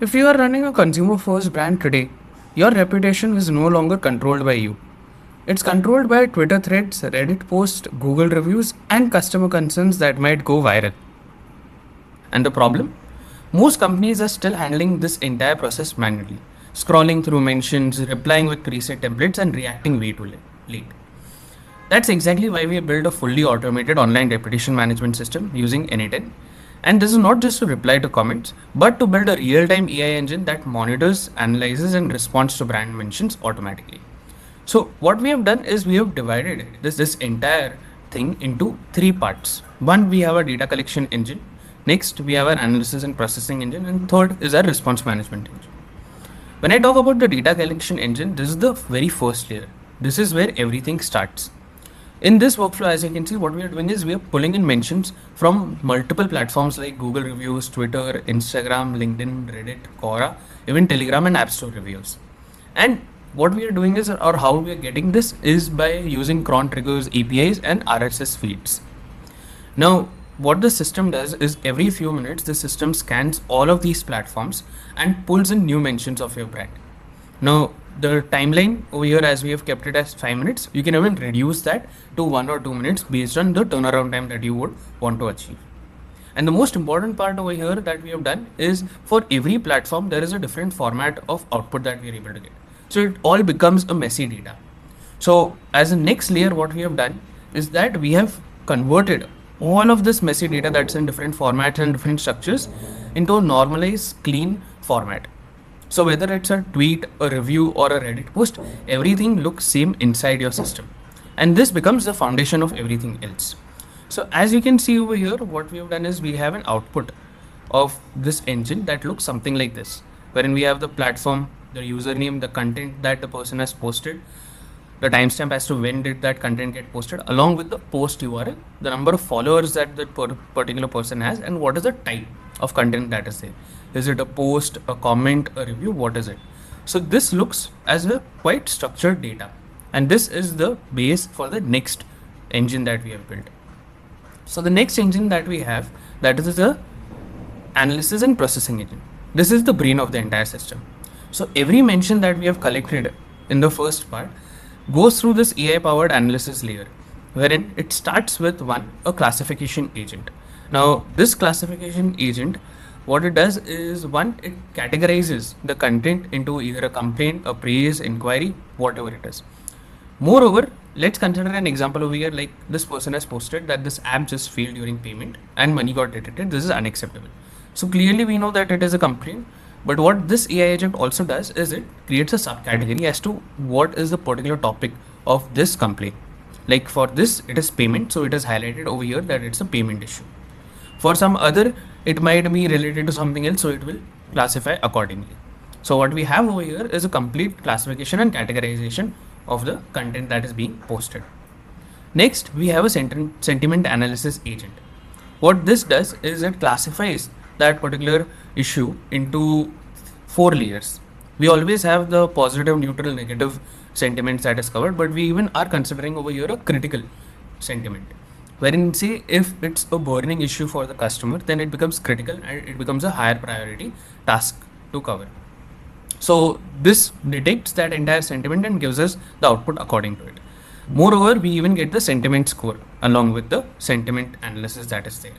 If you are running a consumer first brand today, your reputation is no longer controlled by you. It's controlled by Twitter threads, Reddit posts, Google reviews, and customer concerns that might go viral. And the problem? Most companies are still handling this entire process manually, scrolling through mentions, replying with preset templates, and reacting way too late. That's exactly why we have built a fully automated online reputation management system using N8N. And this is not just to reply to comments, but to build a real-time AI engine that monitors, analyzes, and responds to brand mentions automatically. So what we have done is we have divided this entire thing into three parts. One, we have a data collection engine. Next, we have our analysis and processing engine. And third is our response management engine. When I talk about the data collection engine, this is the very first layer. This is where everything starts. In this workflow, as you can see, what we are doing is we are pulling in mentions from multiple platforms like Google reviews, Twitter, Instagram, LinkedIn, Reddit, Quora, even Telegram and App Store reviews. And what we are doing is, or how we are getting this is by using cron triggers, APIs and RSS feeds. Now, what the system does is every few minutes, the system scans all of these platforms and pulls in new mentions of your brand. Now, the timeline over here, as we have kept it as 5 minutes, you can even reduce that to 1 or 2 minutes based on the turnaround time that you would want to achieve. And the most important part over here that we have done is for every platform, there is a different format of output that we are able to get. So it all becomes a messy data. So as a next layer, what we have done is that we have converted all of this messy data that's in different formats and different structures into a normalized, clean format. So whether it's a tweet, a review or a Reddit post, everything looks same inside your system. And this becomes the foundation of everything else. So as you can see over here, what we have done is we have an output of this engine that looks something like this, wherein we have the platform, the username, the content that the person has posted, the timestamp as to when did that content get posted, along with the post URL, the number of followers that the particular person has, and what is the type of content that is there. Is it a post, a comment, a review? What is it? So this looks as a quite structured data. And this is the base for the next engine that we have built. So the next engine that we have, that is the analysis and processing engine. This is the brain of the entire system. So every mention that we have collected in the first part goes through this AI powered analysis layer, wherein it starts with a classification agent. Now this classification agent, what it does is it categorizes the content into either a complaint, a praise, inquiry, whatever it is. Moreover, let's consider an example over here, like this person has posted that this app just failed during payment and money got deducted. This is unacceptable. So clearly we know that it is a complaint, but what this AI agent also does is it creates a subcategory as to what is the particular topic of this complaint. Like for this, it is payment. So it is highlighted over here that it's a payment issue. For some other, it might be related to something else, so it will classify accordingly. So what we have over here is a complete classification and categorization of the content that is being posted. Next, we have a sentiment analysis agent. What this does is it classifies that particular issue into 4 layers. We always have the positive, neutral, negative sentiments that is covered, but we even are considering over here a critical sentiment, wherein say if it's a burning issue for the customer, then it becomes critical and it becomes a higher priority task to cover. So this detects that entire sentiment and gives us the output according to it. Moreover, we even get the sentiment score along with the sentiment analysis that is there.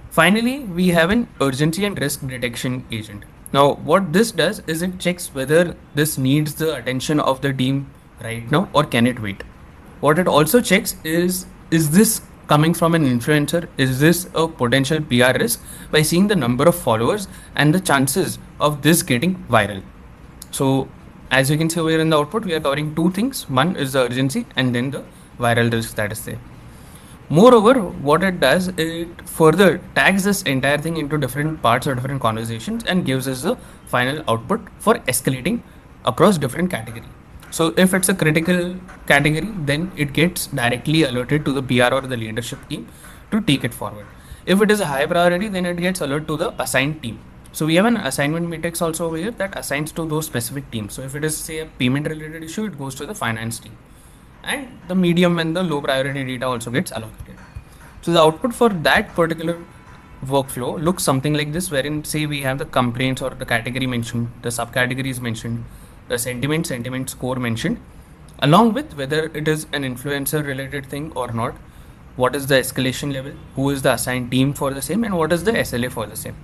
Finally, we have an urgency and risk detection agent. Now, what this does is it checks whether this needs the attention of the team right now or can it wait. What it also checks is this coming from an influencer? Is this a potential PR risk by seeing the number of followers and the chances of this getting viral? So as you can see over here in the output, we are covering 2 things. One is the urgency and then the viral risk that is there. Moreover, what it does, it further tags this entire thing into different parts or different conversations and gives us the final output for escalating across different categories. So if it's a critical category, then it gets directly alerted to the PR or the leadership team to take it forward. If it is a high priority, then it gets alerted to the assigned team. So we have an assignment matrix also over here that assigns to those specific teams. So if it is say a payment related issue, it goes to the finance team. And the medium and the low priority data also gets allocated. So the output for that particular workflow looks something like this, wherein say we have the complaints or the category mentioned, the subcategories mentioned, the sentiment score mentioned, along with whether it is an influencer related thing or not, what is the escalation level, who is the assigned team for the same, and what is the SLA for the same.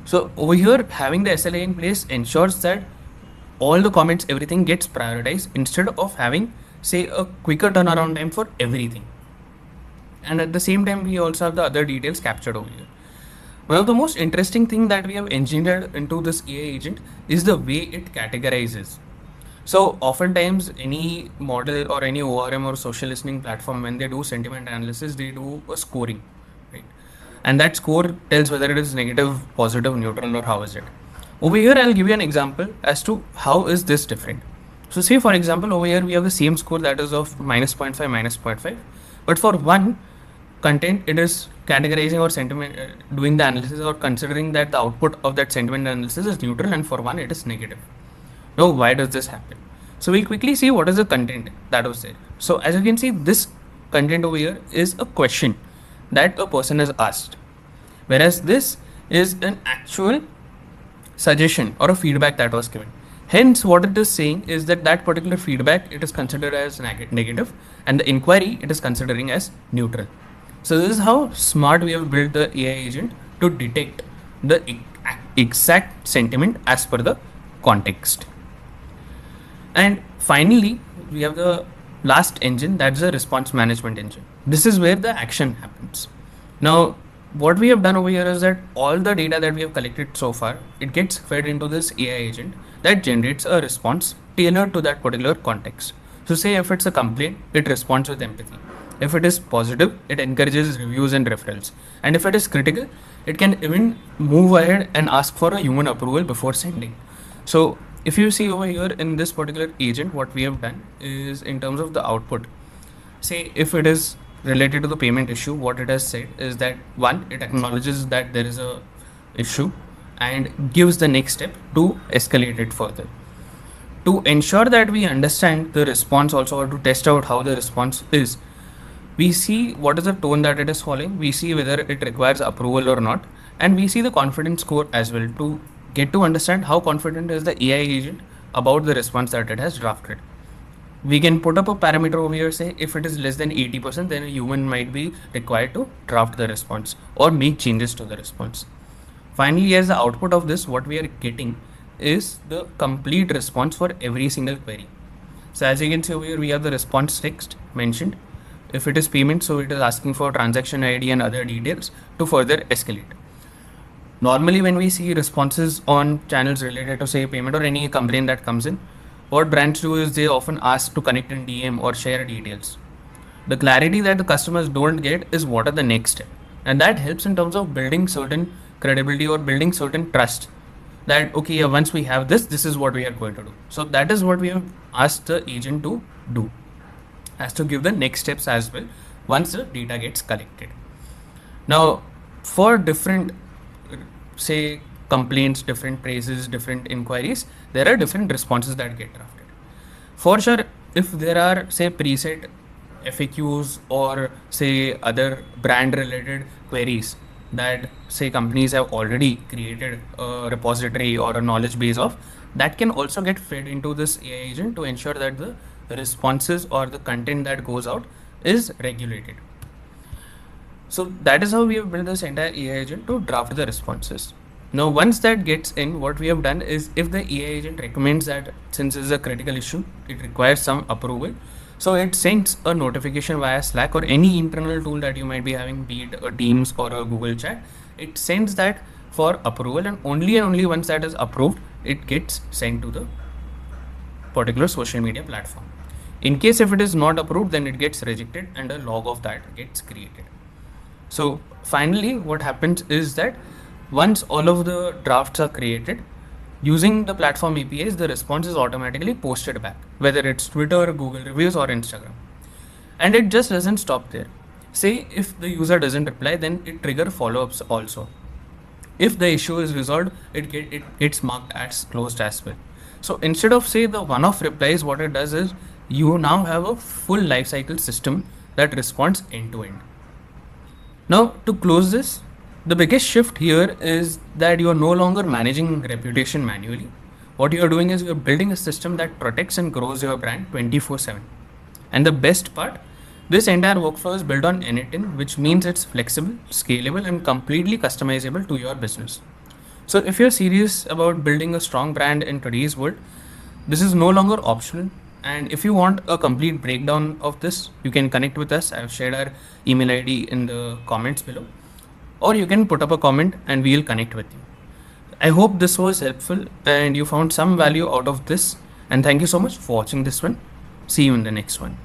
So over here, having the SLA in place ensures that all the comments, everything gets prioritized instead of having, say, a quicker turnaround time for everything. And at the same time, we also have the other details captured over here. One of the most interesting thing that we have engineered into this AI agent is the way it categorizes. So oftentimes any model or any ORM or social listening platform, when they do sentiment analysis, they do a scoring, right? And that score tells whether it is negative, positive, neutral, or how is it. Over here, I'll give you an example as to how is this different. So say for example, over here we have the same score that is of minus 0.5, minus 0.5, but for one content, it is categorizing or sentiment, doing the analysis or considering that the output of that sentiment analysis is neutral, and for one it is negative. Now, why does this happen? So we'll quickly see what is the content that was there. So as you can see, this content over here is a question that a person has asked, whereas this is an actual suggestion or a feedback that was given. Hence, what it is saying is that that particular feedback, it is considered as negative, and the inquiry, it is considering as neutral. So this is how smart we have built the AI agent to detect the exact sentiment as per the context. And finally, we have the last engine, that's the response management engine. This is where the action happens. Now, what we have done over here is that all the data that we have collected so far, it gets fed into this AI agent that generates a response tailored to that particular context. So say if it's a complaint, it responds with empathy. If it is positive, it encourages reviews and referrals. And if it is critical, it can even move ahead and ask for a human approval before sending. So if you see over here in this particular agent, what we have done is in terms of the output, say if it is related to the payment issue, what it has said is that one, it acknowledges that there is a issue and gives the next step to escalate it further. To ensure that we understand the response also, or to test out how the response is, we see what is the tone that it is following, we see whether it requires approval or not, and we see the confidence score as well to get to understand how confident is the AI agent about the response that it has drafted. We can put up a parameter over here, say if it is less than 80%, then a human might be required to draft the response or make changes to the response. Finally, as the output of this, what we are getting is the complete response for every single query. So as you can see over here, we have the response text mentioned. If it is payment, so it is asking for transaction ID and other details to further escalate. Normally, when we see responses on channels related to say payment or any complaint that comes in, what brands do is they often ask to connect in DM or share details. The clarity that the customers don't get is what are the next step. And that helps in terms of building certain credibility or building certain trust that, okay, once we have this, this is what we are going to do. So that is what we have asked the agent to do, as to give the next steps as well once the data gets collected. Now, for different, say, complaints, different praises, different inquiries, there are different responses that get drafted. For sure, if there are, say, preset FAQs or say other brand related queries that say companies have already created a repository or a knowledge base of, that can also get fed into this AI agent to ensure that the responses or the content that goes out is regulated. So that is how we have built this entire AI agent to draft the responses. Now, once that gets in, what we have done is if the AI agent recommends that since this is a critical issue, it requires some approval. So it sends a notification via Slack or any internal tool that you might be having, be it a Teams or a Google Chat. It sends that for approval, and only once that is approved, it gets sent to the particular social media platform. In case if it is not approved, then it gets rejected and a log of that gets created. So finally, what happens is that once all of the drafts are created, using the platform APIs, the response is automatically posted back, whether it's Twitter, Google Reviews or Instagram. And it just doesn't stop there. Say if the user doesn't reply, then it triggers follow-ups also. If the issue is resolved, it gets marked as closed as well. So instead of say the one-off replies, what it does is you now have a full lifecycle system that responds end to end. Now to close this, The biggest shift here is that you are no longer managing reputation manually. What you are doing is you're building a system that protects and grows your brand 24/7. And the best part, this entire workflow is built on Anytin, which means it's flexible, scalable, and completely customizable to your business. So if you're serious about building a strong brand in today's world, this is no longer optional. And if you want a complete breakdown of this, you can connect with us. I've shared our email ID in the comments below, or you can put up a comment and we'll connect with you. I hope this was helpful and you found some value out of this. And thank you so much for watching this one. See you in the next one.